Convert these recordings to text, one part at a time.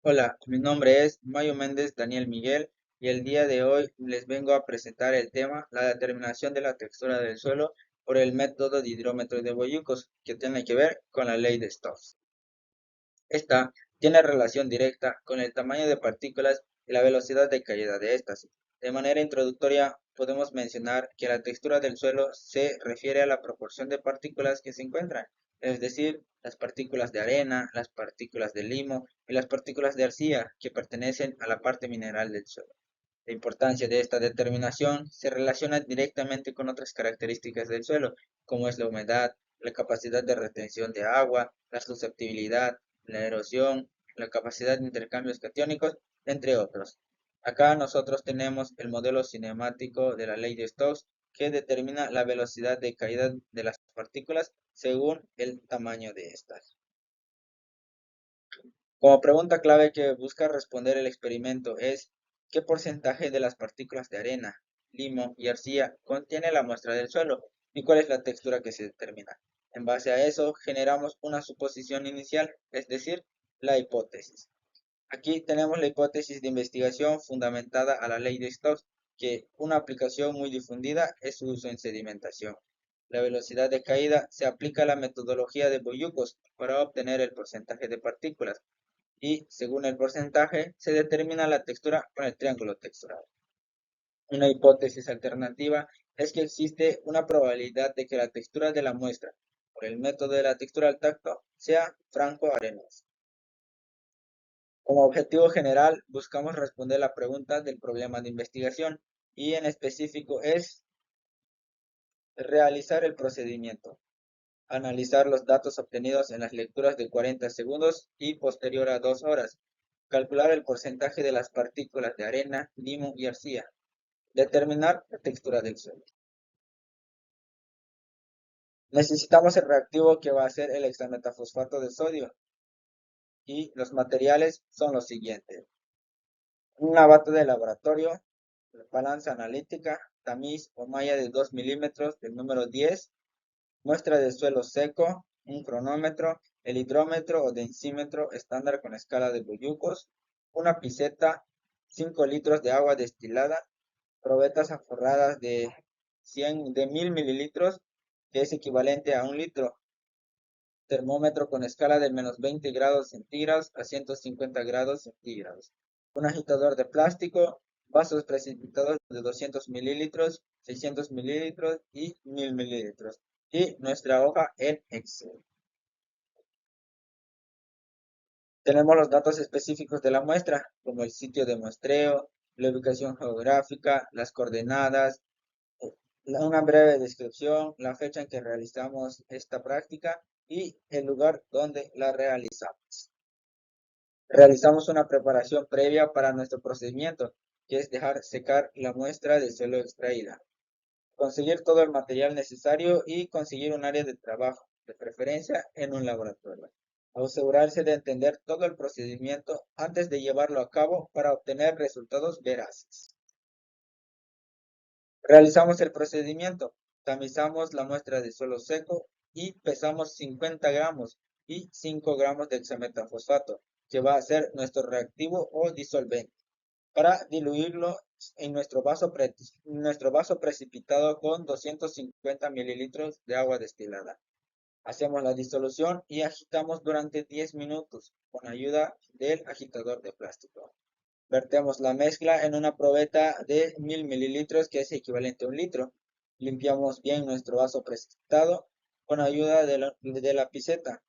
Hola, mi nombre es Mayo Méndez Daniel Miguel y el día de hoy les vengo a presentar el tema la determinación de la textura del suelo por el método de hidrómetro de Boyucos, que tiene que ver con la ley de Stokes. Esta tiene relación directa con el tamaño de partículas y la velocidad de caída de estas. De manera introductoria, podemos mencionar que la textura del suelo se refiere a la proporción de partículas que se encuentran, es decir, las partículas de arena, las partículas de limo y las partículas de arcilla que pertenecen a la parte mineral del suelo. La importancia de esta determinación se relaciona directamente con otras características del suelo, como es la humedad, la capacidad de retención de agua, la susceptibilidad, la erosión, la capacidad de intercambios catiónicos, entre otros. Acá nosotros tenemos el modelo cinemático de la ley de Stokes que determina la velocidad de caída de las partículas según el tamaño de estas. Como pregunta clave que busca responder el experimento es, ¿qué porcentaje de las partículas de arena, limo y arcilla contiene la muestra del suelo? ¿Y cuál es la textura que se determina? En base a eso, generamos una suposición inicial, es decir, la hipótesis. Aquí tenemos la hipótesis de investigación fundamentada a la ley de Stokes, que una aplicación muy difundida es su uso en sedimentación. La velocidad de caída se aplica a la metodología de Boyucos para obtener el porcentaje de partículas y, según el porcentaje, se determina la textura con el triángulo textural. Una hipótesis alternativa es que existe una probabilidad de que la textura de la muestra, por el método de la textura al tacto, sea franco-arenosa. Como objetivo general, buscamos responder la pregunta del problema de investigación y en específico es realizar el procedimiento, analizar los datos obtenidos en las lecturas de 40 segundos y posterior a 2 horas, calcular el porcentaje de las partículas de arena, limo y arcilla, determinar la textura del suelo. Necesitamos el reactivo que va a ser el hexametafosfato de sodio y los materiales son los siguientes. Una bata de laboratorio, balanza analítica, tamiz o malla de 2 milímetros del número 10, muestra de suelo seco, un cronómetro, el hidrómetro o densímetro estándar con escala de Boyucos, una piseta, 5 litros de agua destilada, probetas aforradas de 1000 mililitros, que es equivalente a un litro, termómetro con escala de menos 20 grados centígrados a 150 grados centígrados, un agitador de plástico, vasos precipitados de 200 mililitros, 600 mililitros y 1000 mililitros, y nuestra hoja en Excel. Tenemos los datos específicos de la muestra, como el sitio de muestreo, la ubicación geográfica, las coordenadas, una breve descripción, la fecha en que realizamos esta práctica y el lugar donde la realizamos. Realizamos una preparación previa para nuestro procedimiento, que es dejar secar la muestra de suelo extraída, conseguir todo el material necesario y conseguir un área de trabajo, de preferencia en un laboratorio. Asegurarse de entender todo el procedimiento antes de llevarlo a cabo para obtener resultados veraces. Realizamos el procedimiento, tamizamos la muestra de suelo seco y pesamos 50 gramos y 5 gramos de hexametafosfato, que va a ser nuestro reactivo o disolvente, para diluirlo en nuestro vaso precipitado con 250 mililitros de agua destilada. Hacemos la disolución y agitamos durante 10 minutos con ayuda del agitador de plástico. Vertemos la mezcla en una probeta de 1000 mililitros, que es equivalente a un litro. Limpiamos bien nuestro vaso precipitado con ayuda de la piseta.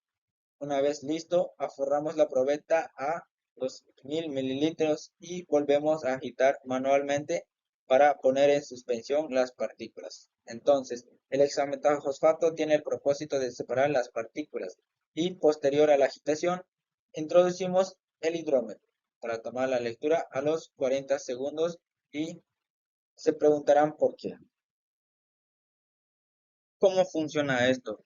Una vez listo, aforramos la probeta a los 1000 mililitros y volvemos a agitar manualmente para poner en suspensión las partículas. Entonces, el hexametafosfato tiene el propósito de separar las partículas y posterior a la agitación, introducimos el hidrómetro para tomar la lectura a los 40 segundos y se preguntarán por qué. ¿Cómo funciona esto?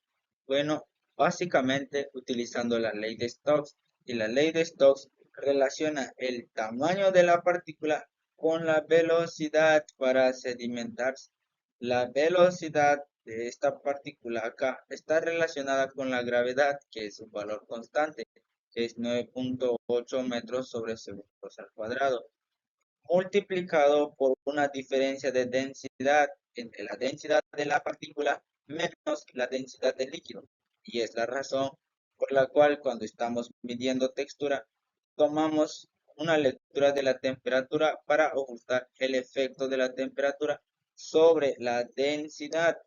Bueno, básicamente utilizando la ley de Stokes, y la ley de Stokes relaciona el tamaño de la partícula con la velocidad para sedimentarse. La velocidad de esta partícula acá está relacionada con la gravedad, que es un valor constante, es 9.8 metros sobre segundos al cuadrado, multiplicado por una diferencia de densidad entre la densidad de la partícula menos la densidad del líquido. Y es la razón por la cual cuando estamos midiendo textura, tomamos una lectura de la temperatura para ajustar el efecto de la temperatura sobre la densidad.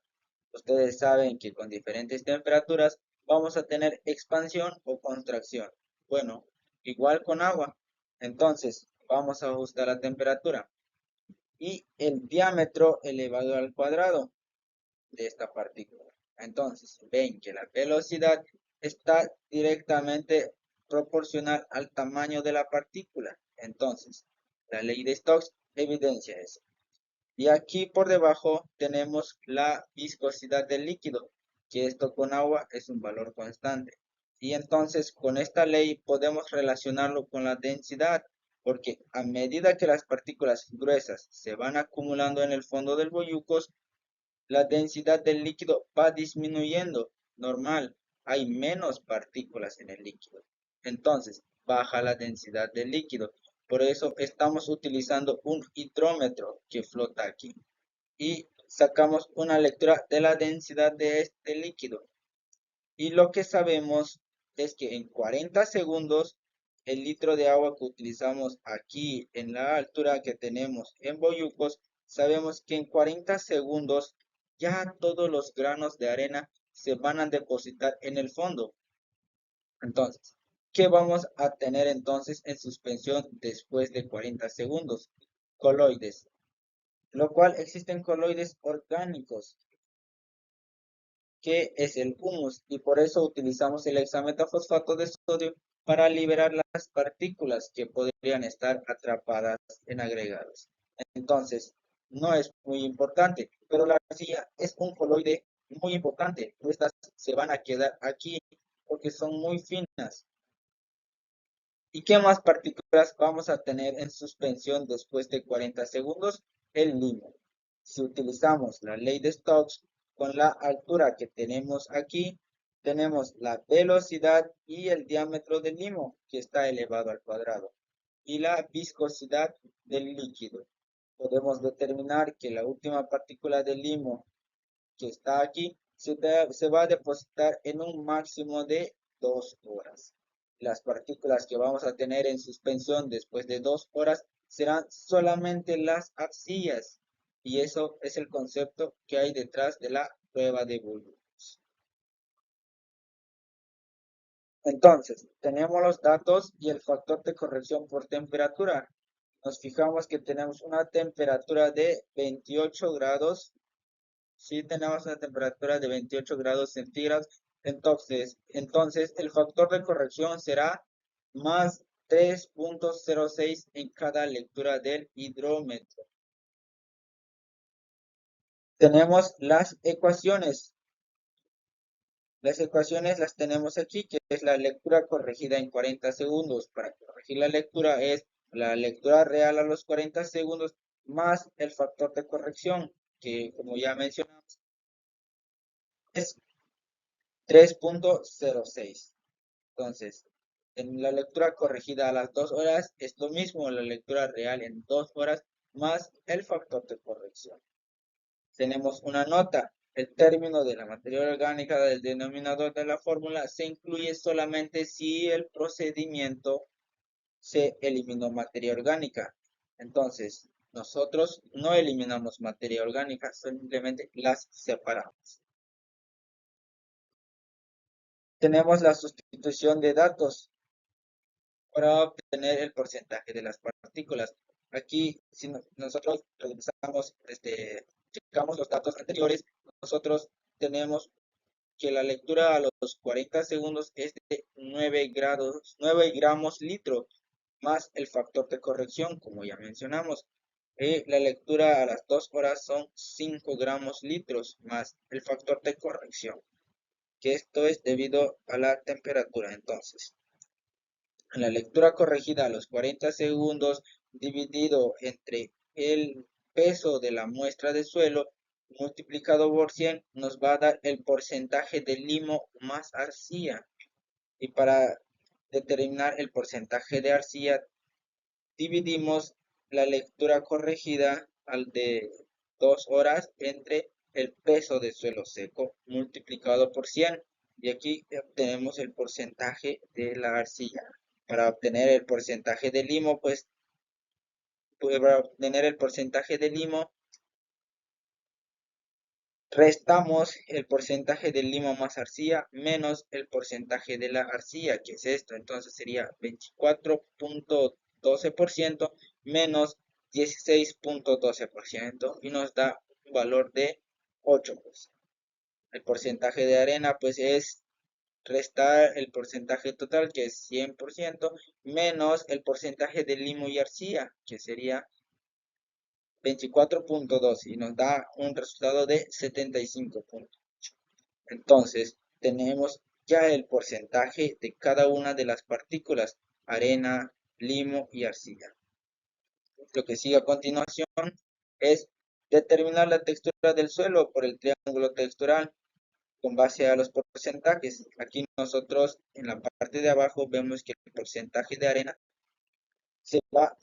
Ustedes saben que con diferentes temperaturas vamos a tener expansión o contracción. Bueno, igual con agua. Entonces, vamos a ajustar la temperatura y el diámetro elevado al cuadrado de esta partícula. Entonces, ven que la velocidad está directamente proporcional al tamaño de la partícula. Entonces, la ley de Stokes evidencia eso. Y aquí por debajo tenemos la viscosidad del líquido, que esto con agua es un valor constante. Y entonces con esta ley podemos relacionarlo con la densidad, porque a medida que las partículas gruesas se van acumulando en el fondo del bollucos, la densidad del líquido va disminuyendo. Normal, hay menos partículas en el líquido. Entonces, baja la densidad del líquido. Por eso estamos utilizando un hidrómetro que flota aquí. Y sacamos una lectura de la densidad de este líquido. Y lo que sabemos es que en 40 segundos, el litro de agua que utilizamos aquí en la altura que tenemos en Boyucos, sabemos que en 40 segundos ya todos los granos de arena se van a depositar en el fondo. Entonces, ¿qué vamos a tener entonces en suspensión después de 40 segundos? Coloides, lo cual existen coloides orgánicos, que es el humus, y por eso utilizamos el hexametafosfato de sodio para liberar las partículas que podrían estar atrapadas en agregados. Entonces, no es muy importante, pero la arcilla es un coloide muy importante. Estas se van a quedar aquí porque son muy finas. ¿Y qué más partículas vamos a tener en suspensión después de 40 segundos? El limo. Si utilizamos la ley de Stokes, con la altura que tenemos aquí, tenemos la velocidad y el diámetro del limo, que está elevado al cuadrado, y la viscosidad del líquido. Podemos determinar que la última partícula del limo que está aquí se va a depositar en un máximo de 2 horas. Las partículas que vamos a tener en suspensión después de 2 horas serán solamente las arcillas. Y eso es el concepto que hay detrás de la prueba de Boulogne. Entonces, tenemos los datos y el factor de corrección por temperatura. Nos fijamos que tenemos una temperatura de 28 grados. Sí, tenemos una temperatura de 28 grados centígrados. Entonces el factor de corrección será más 3.06 en cada lectura del hidrómetro. Tenemos las ecuaciones. Las ecuaciones las tenemos aquí, que es la lectura corregida en 40 segundos. Para corregir la lectura es la lectura real a los 40 segundos más el factor de corrección, que como ya mencionamos, es 3.06. Entonces, en la lectura corregida a las 2 horas es lo mismo la lectura real en 2 horas más el factor de corrección. Tenemos una nota. El término de la materia orgánica del denominador de la fórmula se incluye solamente si el procedimiento se eliminó materia orgánica. Entonces, nosotros no eliminamos materia orgánica, simplemente las separamos. Tenemos la sustitución de datos para obtener el porcentaje de las partículas. Aquí, si nosotros revisamos, checamos los datos anteriores, nosotros tenemos que la lectura a los 40 segundos es de 9 grados, 9 gramos litro, más el factor de corrección, como ya mencionamos. La lectura a las 2 horas son 5 gramos litros, más el factor de corrección, que esto es debido a la temperatura entonces. La lectura corregida a los 40 segundos dividido entre el peso de la muestra de suelo multiplicado por 100 nos va a dar el porcentaje de limo más arcilla. Y para determinar el porcentaje de arcilla, dividimos la lectura corregida al de 2 horas entre el peso de suelo seco multiplicado por 100. Y aquí obtenemos el porcentaje de la arcilla. Para obtener el porcentaje de limo, para obtener el porcentaje de limo, restamos el porcentaje del limo más arcilla menos el porcentaje de la arcilla, que es esto. Entonces sería 24.12% menos 16.12% y nos da un valor de 8%. El porcentaje de arena pues es restar el porcentaje total, que es 100%, menos el porcentaje de limo y arcilla, que sería 24.2 y nos da un resultado de 75.8. Entonces, tenemos ya el porcentaje de cada una de las partículas, arena, limo y arcilla. Lo que sigue a continuación es determinar la textura del suelo por el triángulo textural con base a los porcentajes. Aquí nosotros en la parte de abajo vemos que el porcentaje de arena se va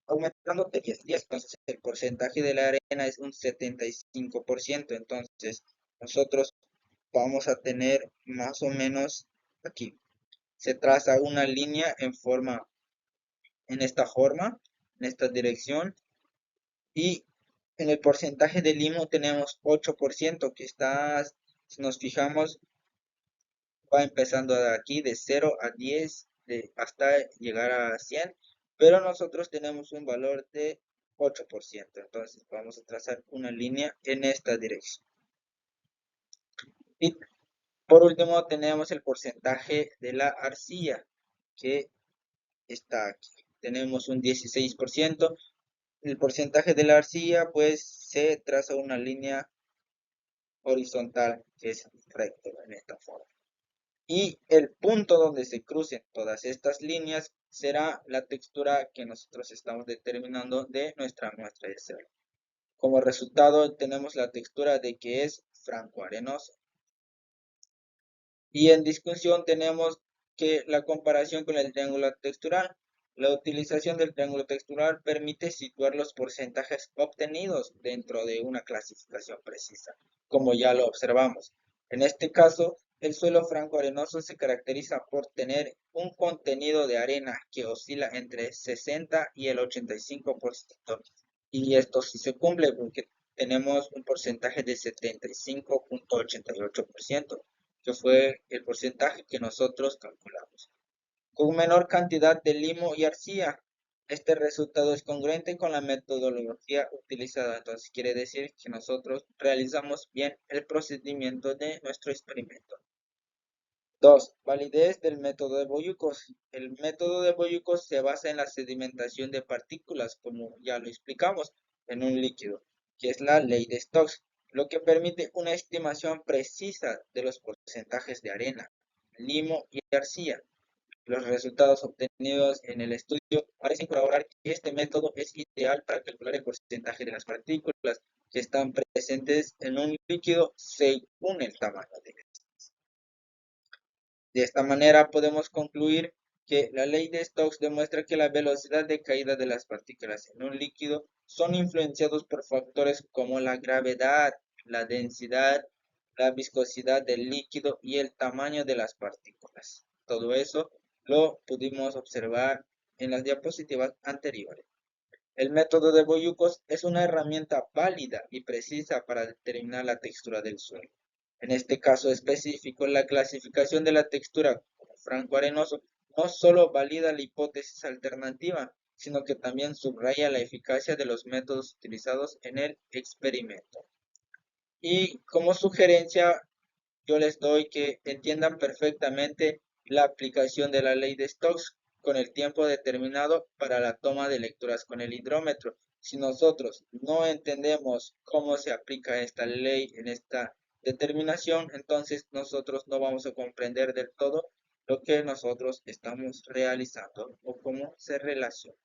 aumentando de 10 días, entonces el porcentaje de la arena es un 75%, entonces nosotros vamos a tener más o menos aquí, se traza una línea en esta forma, en esta dirección, y en el porcentaje de limo tenemos 8%, que está, si nos fijamos, va empezando de aquí de 0 a 10 hasta llegar a 100, pero nosotros tenemos un valor de 8%, entonces vamos a trazar una línea en esta dirección. Y por último tenemos el porcentaje de la arcilla, que está aquí. Tenemos un 16%. El porcentaje de la arcilla pues se traza una línea horizontal que es recto en esta forma. Y el punto donde se crucen todas estas líneas será la textura que nosotros estamos determinando de nuestra muestra de suelo. Como resultado tenemos la textura de que es franco-arenoso. Y en discusión tenemos que la comparación con el triángulo textural. La utilización del triángulo textural permite situar los porcentajes obtenidos dentro de una clasificación precisa, como ya lo observamos. En este caso, el suelo franco-arenoso se caracteriza por tener un contenido de arena que oscila entre 60 y el 85%. Y esto sí se cumple porque tenemos un porcentaje de 75.88%, que fue el porcentaje que nosotros calculamos. Con menor cantidad de limo y arcilla, este resultado es congruente con la metodología utilizada. Entonces quiere decir que nosotros realizamos bien el procedimiento de nuestro experimento. 2. Validez del método de Boyucos. El método de Boyucos se basa en la sedimentación de partículas, como ya lo explicamos, en un líquido, que es la ley de Stokes, lo que permite una estimación precisa de los porcentajes de arena, limo y arcilla. Los resultados obtenidos en el estudio parecen corroborar que este método es ideal para calcular el porcentaje de las partículas que están presentes en un líquido según el tamaño de él. De esta manera podemos concluir que la ley de Stokes demuestra que la velocidad de caída de las partículas en un líquido son influenciados por factores como la gravedad, la densidad, la viscosidad del líquido y el tamaño de las partículas. Todo eso lo pudimos observar en las diapositivas anteriores. El método de Boyucos es una herramienta válida y precisa para determinar la textura del suelo. En este caso específico, la clasificación de la textura como franco-arenoso no solo valida la hipótesis alternativa, sino que también subraya la eficacia de los métodos utilizados en el experimento. Y como sugerencia, yo les doy que entiendan perfectamente la aplicación de la ley de Stokes con el tiempo determinado para la toma de lecturas con el hidrómetro. Si nosotros no entendemos cómo se aplica esta ley en esta determinación, entonces nosotros no vamos a comprender del todo lo que nosotros estamos realizando o cómo se relaciona.